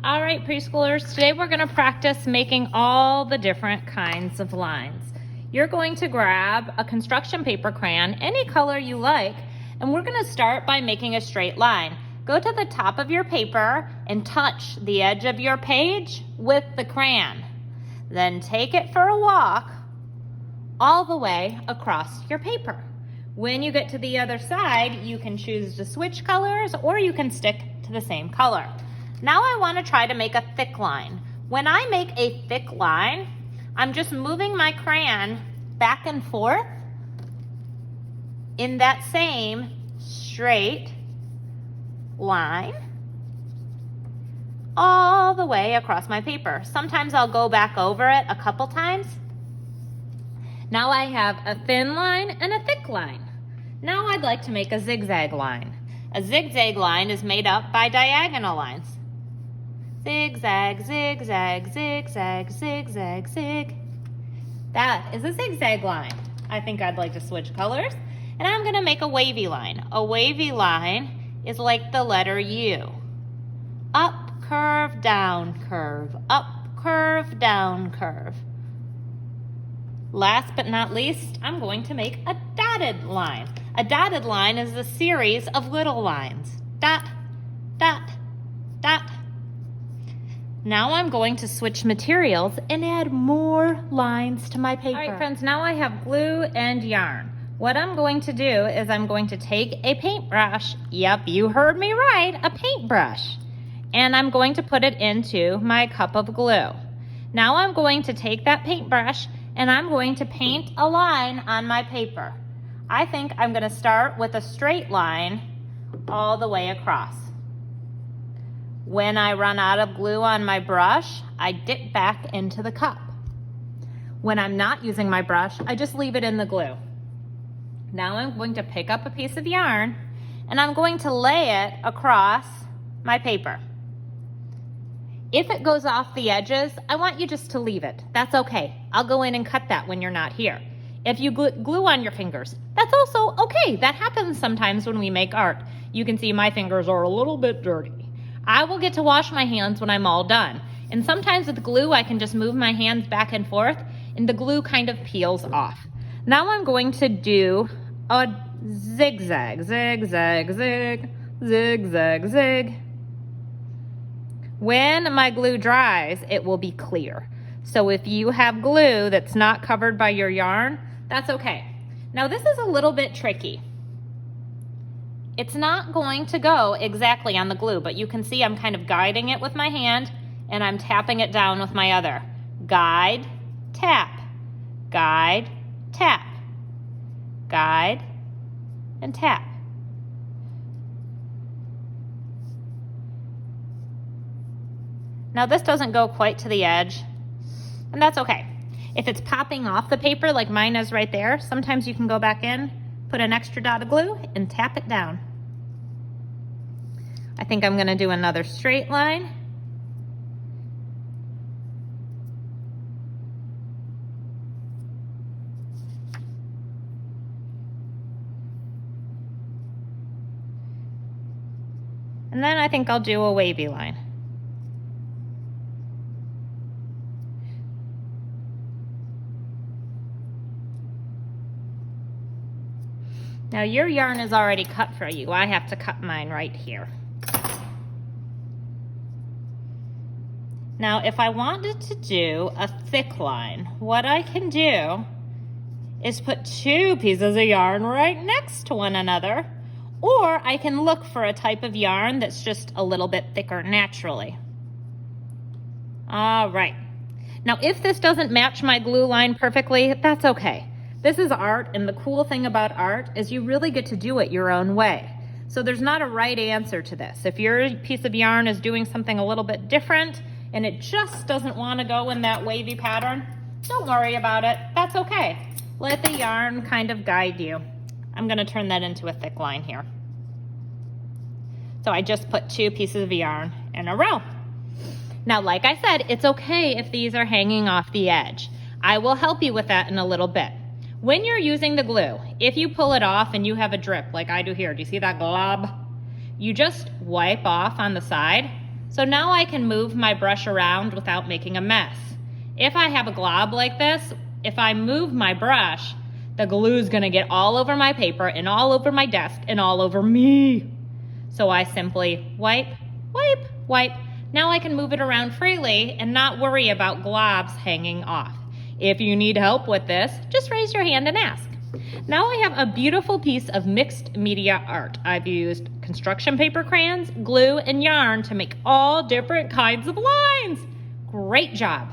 All right, preschoolers, today we're going to practice making all the different kinds of lines. You're going to grab a construction paper crayon, any color you like, and we're going to start by making a straight line. Go to the top of your paper and touch the edge of your page with the crayon. Then take it for a walk all the way across your paper. When you get to the other side, you can choose to switch colors or you can stick to the same color. Now I want to try to make a thick line. When I make a thick line, I'm just moving my crayon back and forth in that same straight line all the way across my paper. Sometimes I'll go back over it a couple times. Now I have a thin line and a thick line. Now I'd like to make a zigzag line. A zigzag line is made up by diagonal lines. Zigzag, zigzag, zigzag, zigzag, zig. That is a zigzag line. I think I'd like to switch colors. And I'm going to make a wavy line. A wavy line is like the letter U. Up, curve, down, curve. Up, curve, down, curve. Last but not least, I'm going to make a dotted line. A dotted line is a series of little lines. Dot, dot, dot. Now I'm going to switch materials and add more lines to my paper. All right, friends, now I have glue and yarn. What I'm going to do is I'm going to take a paintbrush. Yep, you heard me right, a paintbrush. And I'm going to put it into my cup of glue. Now I'm going to take that paintbrush and I'm going to paint a line on my paper. I think I'm going to start with a straight line all the way across. When I run out of glue on my brush, I dip back into the cup. When I'm not using my brush, I just leave it in the glue. Now I'm going to pick up a piece of yarn and I'm going to lay it across my paper. If it goes off the edges, I want you just to leave it. That's okay. I'll go in and cut that when you're not here. If you glue on your fingers, that's also okay. That happens sometimes when we make art. You can see my fingers are a little bit dirty. I will get to wash my hands when I'm all done. And sometimes with glue, I can just move my hands back and forth and the glue kind of peels off. Now I'm going to do a zigzag, zigzag, zig, zigzag, zig. When my glue dries, it will be clear. So if you have glue that's not covered by your yarn, that's okay. Now this is a little bit tricky. It's not going to go exactly on the glue, but you can see I'm kind of guiding it with my hand and I'm tapping it down with my other. Guide, tap, guide, tap, guide, and tap. Now this doesn't go quite to the edge, and that's okay. If it's popping off the paper like mine is right there, sometimes you can go back in, put an extra dot of glue, and tap it down. I think I'm gonna do another straight line. And then I think I'll do a wavy line. Now your yarn is already cut for you. I have to cut mine right here. Now if I wanted to do a thick line, what I can do is put two pieces of yarn right next to one another, or I can look for a type of yarn that's just a little bit thicker naturally. All right. Now if this doesn't match my glue line perfectly, that's okay. This is art, and the cool thing about art is you really get to do it your own way. So there's not a right answer to this. If your piece of yarn is doing something a little bit different and it just doesn't want to go in that wavy pattern, don't worry about it. That's okay. Let the yarn kind of guide you. I'm going to turn that into a thick line here. So I just put two pieces of yarn in a row. Now, like I said, it's okay if these are hanging off the edge. I will help you with that in a little bit. When you're using the glue, if you pull it off and you have a drip like I do here, do you see that glob? You just wipe off on the side So now I can move my brush around without making a mess. If I have a glob like this, if I move my brush, the glue is gonna get all over my paper and all over my desk and all over me. So I simply wipe, wipe, wipe. Now I can move it around freely and not worry about globs hanging off. If you need help with this, just raise your hand and ask. Now I have a beautiful piece of mixed media art. I've used construction paper crayons, glue, and yarn to make all different kinds of lines. Great job.